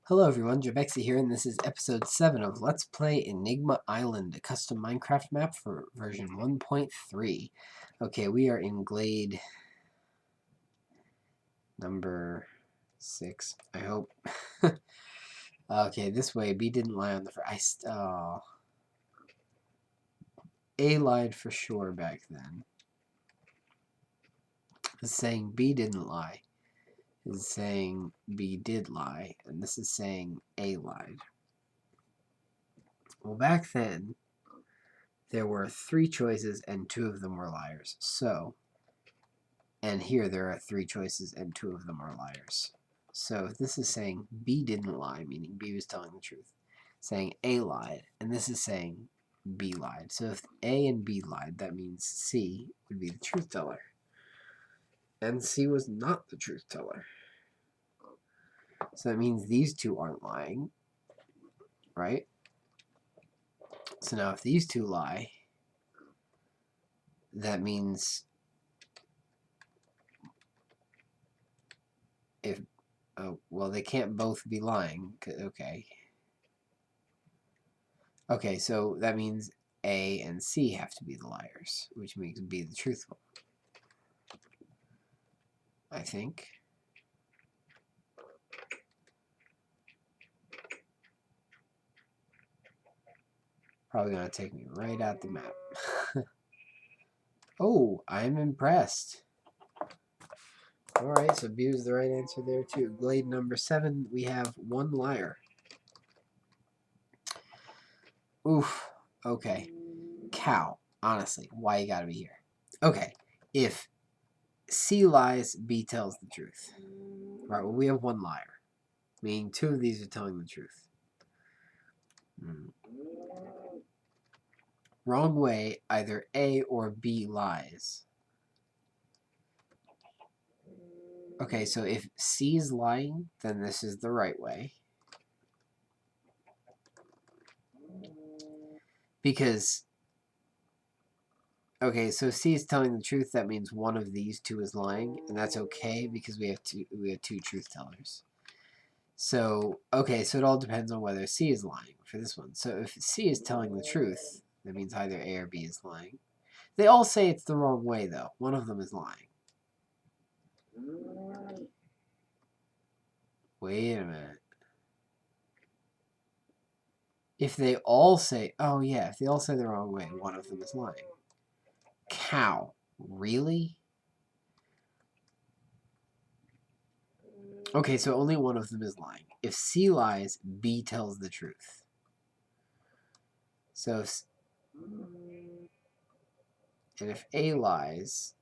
Hello everyone, Jobexi here, and this is episode 7 of Let's Play Enigma Island, a custom Minecraft map for version 1.3. Okay, we are in glade number 6, I hope. Okay, this way, B didn't lie on the first. A lied for sure back then. It's saying B didn't lie. It's saying B did lie, and this is saying A lied. Well, back then, there were 3 choices and 2 of them were liars. And here there are 3 choices and 2 of them are liars. So this is saying B didn't lie, meaning B was telling the truth. Saying A lied, and this is saying B lied. So if A and B lied, that means C would be the truth teller. And C was not the truth teller. So that means these 2 aren't lying, right? So now if these 2 lie, that means if, oh, well, they can't both be lying. Okay. Okay, so that means A and C have to be the liars, which makes B the truthful. I think. Probably going to take me right out the map. Oh, I'm impressed. Alright, so B was the right answer there too. Glade number 7, we have 1 liar. Oof. Okay. Cow. Honestly, why you gotta be here? Okay. If C lies, B tells the truth. Right, well, we have 1 liar. Meaning 2 of these are telling the truth. Wrong way, either A or B lies. Okay, so if C is lying, then this is the right way. Because, okay, so if C is telling the truth, that means one of these 2 is lying, and that's okay because we have two truth tellers. So, okay, so it all depends on whether C is lying for this one. So if C is telling the truth, that means either A or B is lying. They all say it's the wrong way, though. One of them is lying. Wait a minute. If they all say, oh yeah, if they all say the wrong way, one of them is lying. Cow. Really? Okay, so only one of them is lying. If C lies, B tells the truth. So, and if A lies,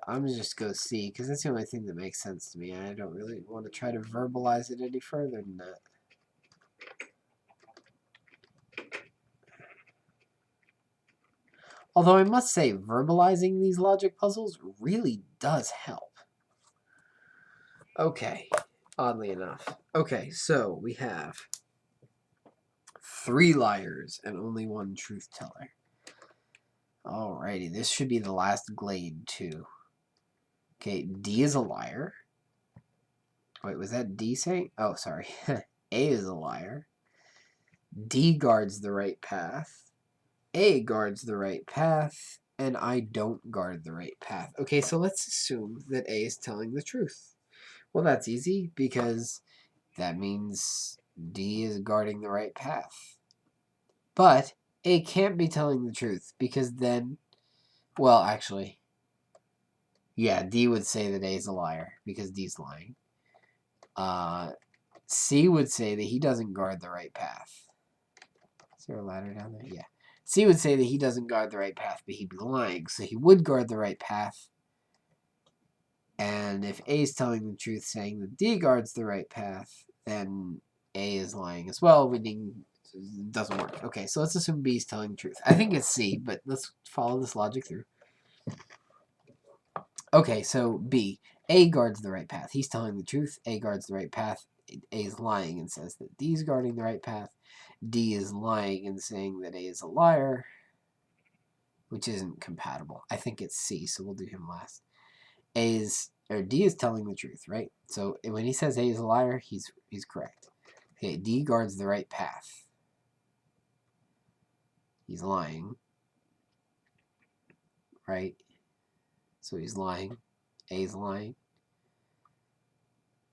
I'm gonna just go C, because that's the only thing that makes sense to me. I don't really want to try to verbalize it any further than that. Although I must say, verbalizing these logic puzzles really does help. Okay, oddly enough. Okay, so we have 3 liars and only 1 truth teller. Alrighty, this should be the last glade, too. Okay, D is a liar. Wait, was that D saying? Oh, sorry. A is a liar. D guards the right path. A guards the right path. And I don't guard the right path. Okay, so let's assume that A is telling the truth. Well, that's easy because that means D is guarding the right path. But A can't be telling the truth because then, well, actually, yeah, D would say that A is a liar because D's lying. C would say that he doesn't guard the right path. Is there a ladder down there? Yeah. C would say that he doesn't guard the right path, but he'd be lying. So he would guard the right path. And if A is telling the truth, saying that D guards the right path, then A is lying as well, meaning it doesn't work. Okay, so let's assume B is telling the truth. I think it's C, but let's follow this logic through. Okay, so B. A guards the right path. He's telling the truth. A guards the right path. A is lying and says that D is guarding the right path. D is lying and saying that A is a liar, which isn't compatible. I think it's C, so we'll do him last. A is or D is telling the truth, right? So when he says A is a liar, he's correct. Okay, D guards the right path. He's lying, right? So he's lying. A is lying,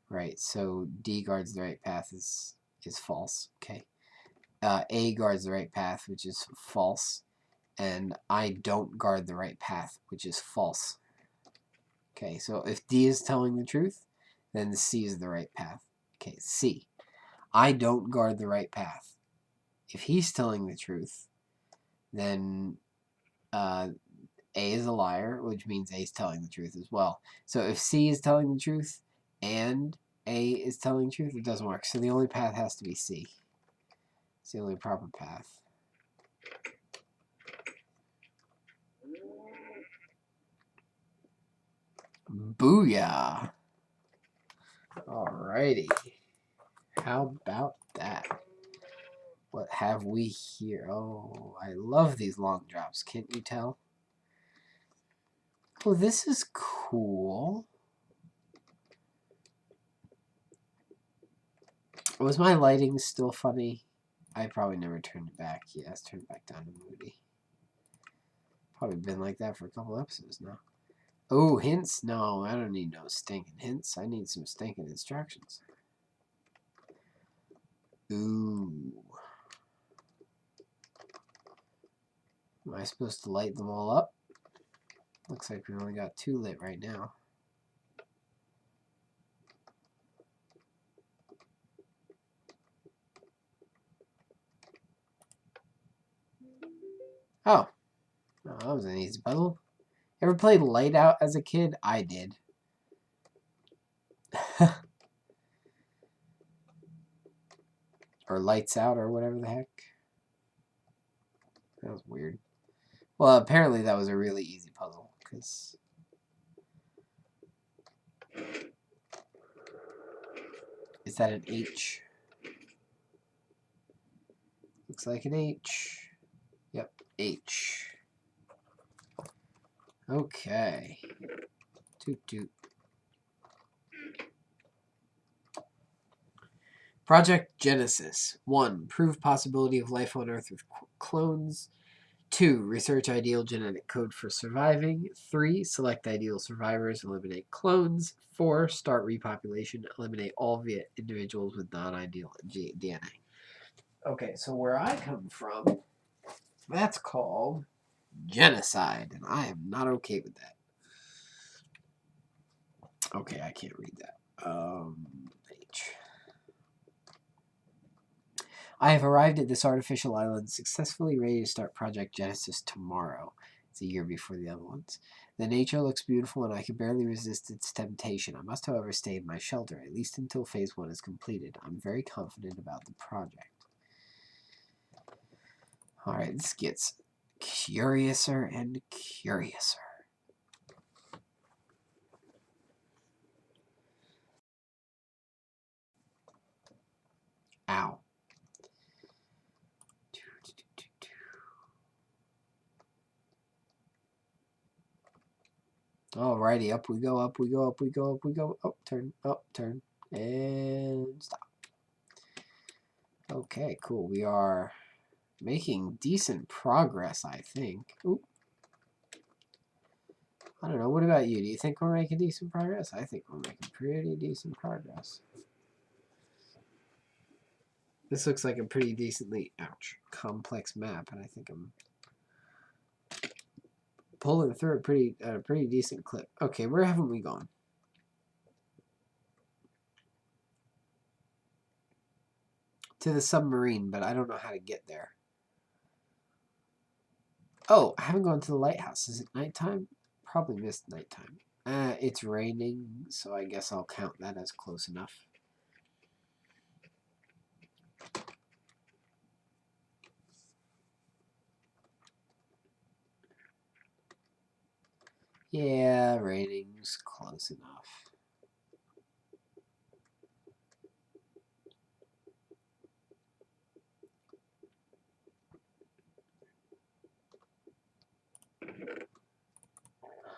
right? So D guards the right path is false. Okay. A guards the right path, which is false, and I don't guard the right path, which is false. Okay, so if D is telling the truth, then C is the right path. Okay, C. I don't guard the right path. If he's telling the truth, then A is a liar, which means A is telling the truth as well. So if C is telling the truth and A is telling the truth, it doesn't work. So the only path has to be C. It's the only proper path. Booyah! Alrighty. How about that? What have we here? Oh, I love these long drops. Can't you tell? Oh, this is cool. Was my lighting still funny? I probably never turned it back. Yes, turned it back down to moody. Probably been like that for a couple episodes now. Oh, hints? No, I don't need no stinking hints. I need some stinking instructions. Ooh. Am I supposed to light them all up? Looks like we only got 2 lit right now. Oh. Oh, that was an easy puzzle. Ever played Light Out as a kid? I did. Or Lights Out or whatever the heck. That was weird. Well, apparently that was a really easy puzzle, because... Is that an H? Looks like an H. Yep, H. Okay. Toot toot. Project Genesis. 1. Prove possibility of life on Earth with clones. 2. Research ideal genetic code for surviving. 3. Select ideal survivors, eliminate clones. 4. Start repopulation, eliminate all individuals with non-ideal DNA. Okay, so where I come from, that's called genocide, and I am not okay with that. Okay, I can't read that. H. I have arrived at this artificial island successfully ready to start Project Genesis tomorrow. It's a year before the other ones. The nature looks beautiful and I can barely resist its temptation. I must, however, stay in my shelter, at least until Phase 1 is completed. I'm very confident about the project. Alright, this gets curiouser and curiouser. Ow. Alrighty, up we go, up we go, up we go, up we go. Oh, turn, and stop. Okay, cool. We are making decent progress, I think. Oop. I don't know. What about you? Do you think we're making decent progress? I think we're making pretty decent progress. This looks like a pretty decently, ouch, complex map, and I think I'm pulling through a pretty decent clip. Okay, where haven't we gone? To the submarine, but I don't know how to get there. Oh, I haven't gone to the lighthouse. Is it nighttime? Probably missed nighttime. It's raining, so I guess I'll count that as close enough. Yeah, rating's close enough.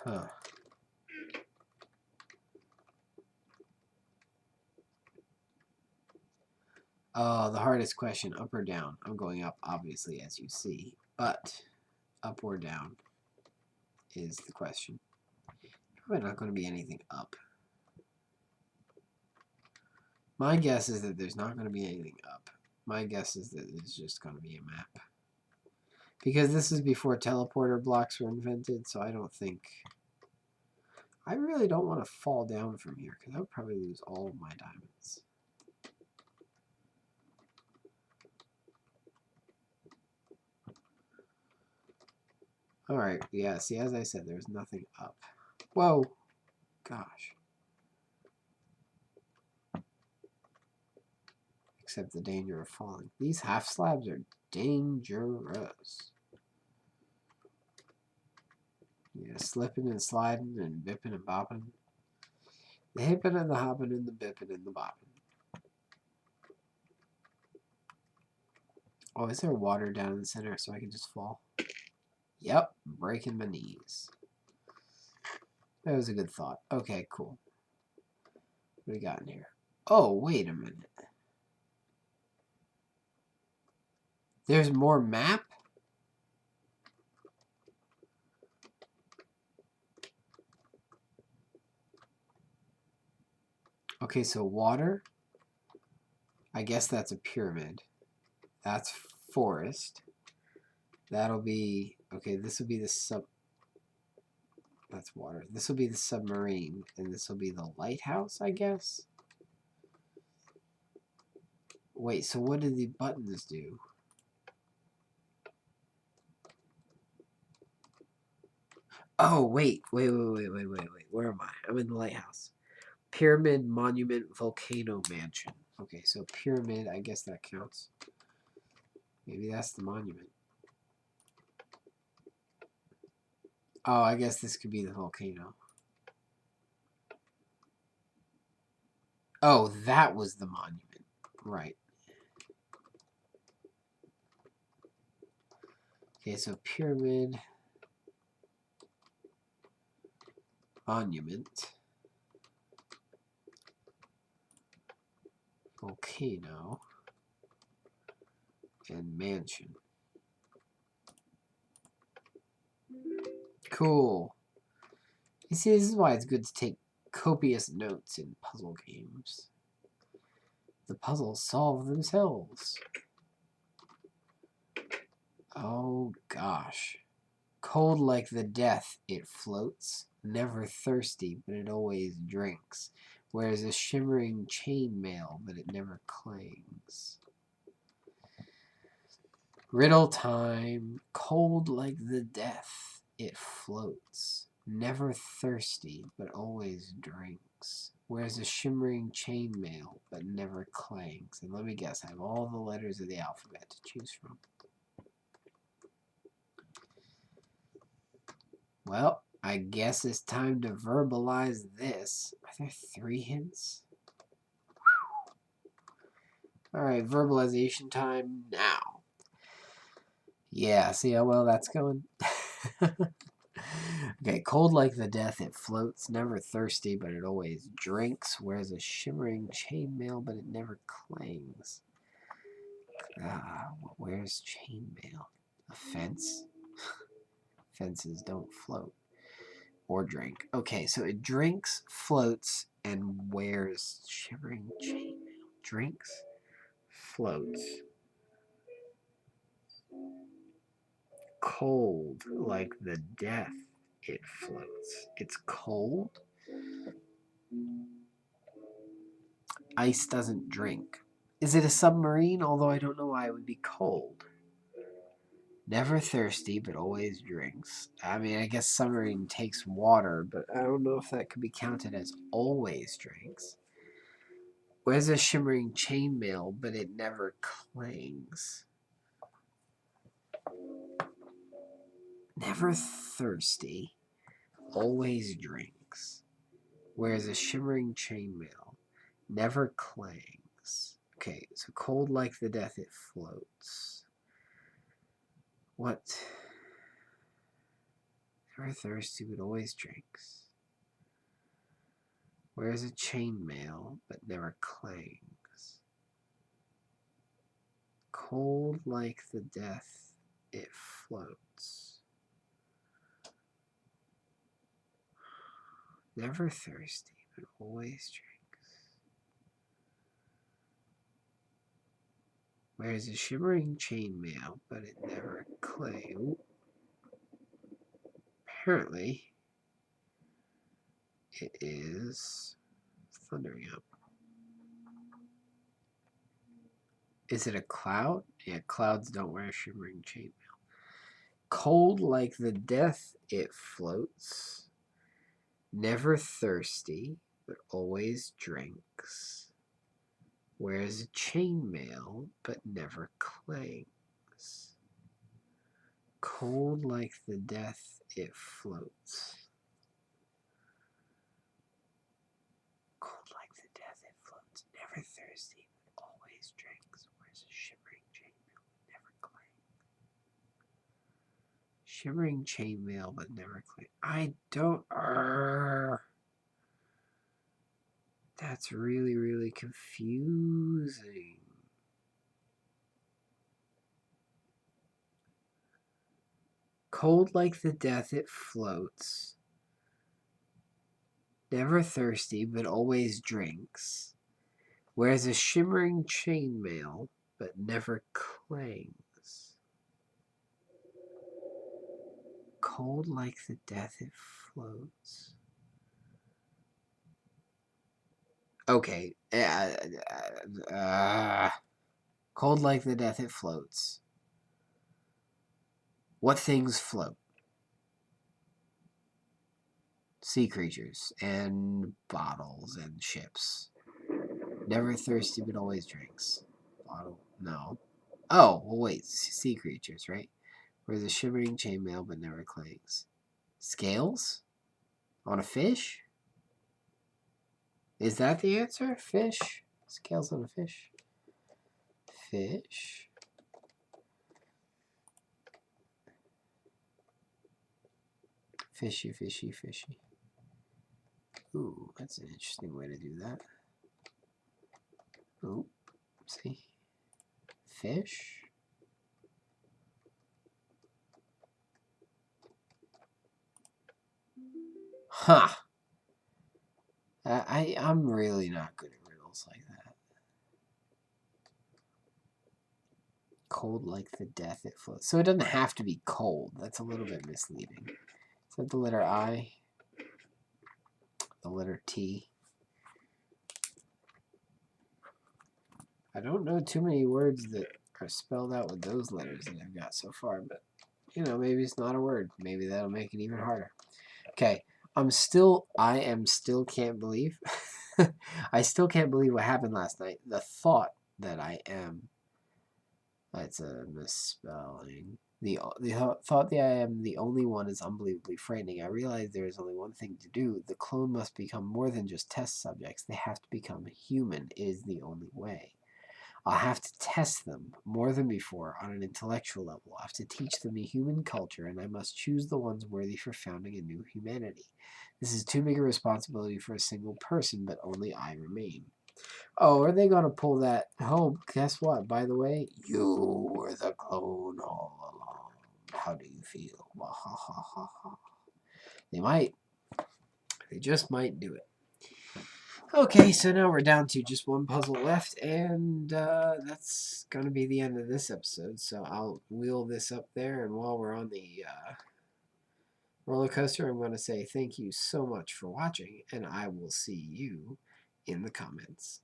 Huh. Oh, the hardest question, up or down? I'm going up, obviously, as you see. But up or down is the question. Probably not going to be anything up. My guess is that there's not going to be anything up. My guess is that it's just going to be a map. Because this is before teleporter blocks were invented, so I don't think... I really don't want to fall down from here, because I would probably lose all of my diamonds. Alright, yeah, see, as I said, there's nothing up. Whoa! Gosh. Except the danger of falling. These half slabs are dangerous. Yeah, slipping and sliding and bipping and bopping. The hipping and the hopping and the bipping and the bopping. Oh, is there water down in the center so I can just fall? Yep, breaking my knees. That was a good thought. Okay, cool. What do we got in here? Oh, wait a minute. There's more map? Okay, so water. I guess that's a pyramid. That's forest. That'll be... Okay, this will be the sub... That's water. This will be the submarine. And this will be the lighthouse, I guess? Wait, so what do the buttons do? Oh, wait. Where am I? I'm in the lighthouse. Pyramid, monument, volcano, mansion. Okay, so pyramid, I guess that counts. Maybe that's the monument. Oh, I guess this could be the volcano. Oh, that was the monument. Right. Okay, so pyramid, monument, volcano, and mansion. Cool. You see, this is why it's good to take copious notes in puzzle games. The puzzles solve themselves. Oh, gosh. Cold like the death, it floats. Never thirsty, but it always drinks. Wears a shimmering chainmail, but it never clangs. Riddle time. Cold like the death, it floats. Never thirsty, but always drinks. Wears a shimmering chainmail, but never clangs. And let me guess, I have all the letters of the alphabet to choose from. Well, I guess it's time to verbalize this. Are there 3 hints? Alright, verbalization time now. Yeah, see how well that's going? Okay, cold like the death, it floats, never thirsty, but it always drinks, wears a shimmering chainmail, but it never clangs. Where's chainmail? A fence? Fences don't float or drink. Okay, so it drinks, floats, and wears shimmering chainmail. Drinks, floats. Cold like the death, it floats. It's cold. Ice doesn't drink. Is it a submarine? Although I don't know why it would be cold. Never thirsty, but always drinks. I mean, I guess submarine takes water, but I don't know if that could be counted as always drinks. Wears a shimmering chainmail, but it never clangs. Never thirsty, always drinks. Wears a shimmering chainmail, never clangs. Okay, so cold like the death, it floats. What? Never thirsty, but always drinks. Wears a chainmail, but never clangs. Cold like the death, it floats. Never thirsty, but always drinks. Wears a shimmering chainmail, but it never clings. Apparently, it is thundering up. Is it a cloud? Yeah, clouds don't wear shimmering chainmail. Cold like the death, it floats. Never thirsty, but always drinks. Wears a chainmail, but never clangs. Cold like the death, it floats. Cold like the death, it floats. Never thirsty, but always drinks. Wears a shimmering chainmail, but never clangs. Shimmering chainmail, but never clangs. I don't. That's really, really confusing. Cold like the death, it floats. Never thirsty, but always drinks. Wears a shimmering chainmail, but never clangs. Cold like the death, it floats. Okay. Cold like the death, it floats. What things float? Sea creatures and bottles and ships. Never thirsty, but always drinks. Bottle? No. Oh, well, wait. Sea creatures, right? Wears a shimmering chainmail, but never clangs. Scales? On a fish? Is that the answer? Fish? Scales on a fish? Fish. Fishy, fishy, fishy. Ooh, that's an interesting way to do that. Ooh, see? Fish. Huh. I'm really not good at riddles like that. Cold like the death it floats. So it doesn't have to be cold. That's a little bit misleading. Is that the letter I? The letter T? I don't know too many words that are spelled out with those letters that I've got so far, but you know, maybe it's not a word. Maybe that'll make it even harder. Okay, I am still can't believe. I still can't believe what happened last night. The thought that I am. That's a misspelling. The thought that I am the only one is unbelievably frightening. I realize there is only one thing to do. The clone must become more than just test subjects. They have to become human. It is the only way. I'll have to test them more than before on an intellectual level. I'll have to teach them the human culture, and I must choose the ones worthy for founding a new humanity. This is too big a responsibility for a single person, but only I remain. Oh, are they going to pull that home? Guess what? By the way, you were the clone all along. How do you feel? They might. They just might do it. Okay, so now we're down to just one puzzle left, and that's going to be the end of this episode. So I'll wheel this up there, and while we're on the roller coaster, I'm going to say thank you so much for watching, and I will see you in the comments.